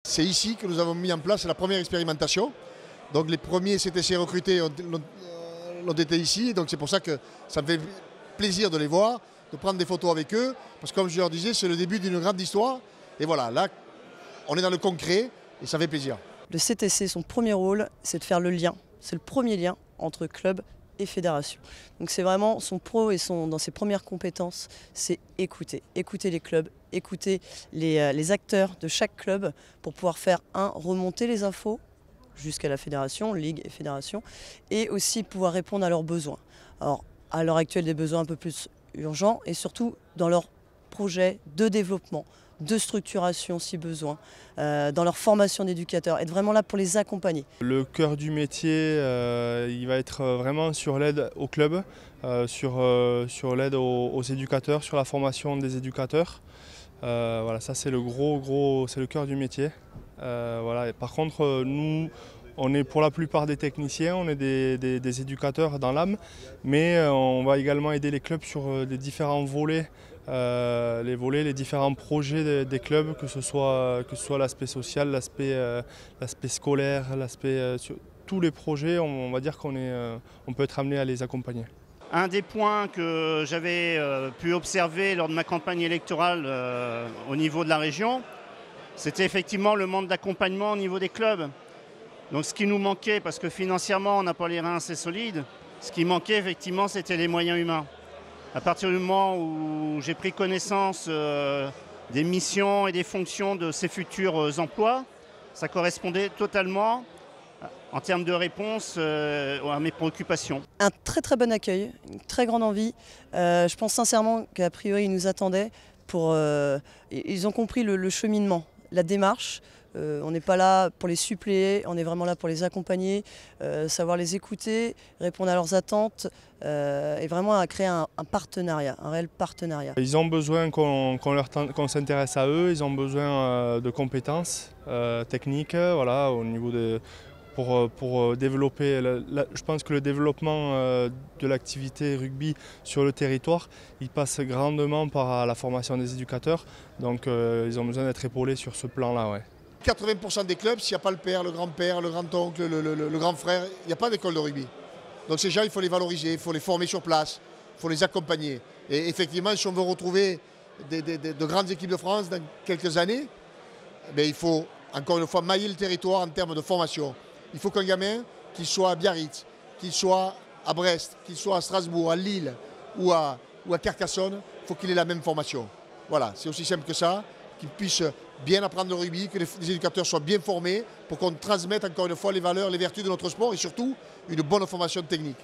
C'est ici que nous avons mis en place la première expérimentation. Donc les premiers CTC recrutés l'ont été ici, donc c'est pour ça que ça me fait plaisir de les voir, de prendre des photos avec eux, parce que comme je leur disais, c'est le début d'une grande histoire. Et voilà, là, on est dans le concret et ça fait plaisir. Le CTC, son premier rôle, c'est de faire le lien. C'est le premier lien entre club et fédération. Donc c'est vraiment son pro et dans ses premières compétences, c'est écouter. Écouter les clubs, écouter les acteurs de chaque club pour pouvoir faire remonter les infos jusqu'à la fédération, ligue et fédération, et aussi pouvoir répondre à leurs besoins. Alors à l'heure actuelle, des besoins un peu plus urgents et surtout dans leurs projets de développement, de structuration si besoin, dans leur formation d'éducateurs, être vraiment là pour les accompagner. Le cœur du métier, il va être vraiment sur l'aide au club, sur l'aide aux éducateurs, sur la formation des éducateurs. Voilà, ça c'est c'est le cœur du métier. Voilà. Et par contre, nous, on est pour la plupart des techniciens, on est des éducateurs dans l'âme, mais on va également aider les clubs sur les différents volets. Les différents projets des clubs, que ce soit l'aspect social, l'aspect scolaire, sur tous les projets, on va dire on peut être amené à les accompagner. Un des points que j'avais pu observer lors de ma campagne électorale au niveau de la région, c'était effectivement le manque d'accompagnement au niveau des clubs. Donc ce qui nous manquait, parce que financièrement on n'a pas les reins assez solides, ce qui manquait effectivement c'était les moyens humains. À partir du moment où j'ai pris connaissance des missions et des fonctions de ces futurs emplois, ça correspondait totalement, en termes de réponse, à mes préoccupations. Un très très bon accueil, une très grande envie. Je pense sincèrement qu'a priori ils nous attendaient ils ont compris le cheminement, la démarche. On n'est pas là pour les suppléer, on est vraiment là pour les accompagner, savoir les écouter, répondre à leurs attentes et vraiment à créer un partenariat, un réel partenariat. Ils ont besoin qu'on s'intéresse à eux, ils ont besoin de compétences techniques, voilà, au niveau pour développer. Je pense que le développement de l'activité rugby sur le territoire, il passe grandement par la formation des éducateurs, donc ils ont besoin d'être épaulés sur ce plan-là. Ouais. 80% des clubs, s'il n'y a pas le père, le grand-père, le grand-oncle, le grand frère, il n'y a pas d'école de rugby. Donc ces gens, il faut les valoriser, il faut les former sur place, il faut les accompagner. Et effectivement, si on veut retrouver de grandes équipes de France dans quelques années, il faut encore une fois mailler le territoire en termes de formation. Il faut qu'un gamin, qu'il soit à Biarritz, qu'il soit à Brest, qu'il soit à Strasbourg, à Lille ou à Carcassonne, il faut qu'il ait la même formation. Voilà, c'est aussi simple que ça, qu'il puisse bien apprendre le rugby, que les éducateurs soient bien formés pour qu'on transmette encore une fois les valeurs, les vertus de notre sport et surtout une bonne formation technique.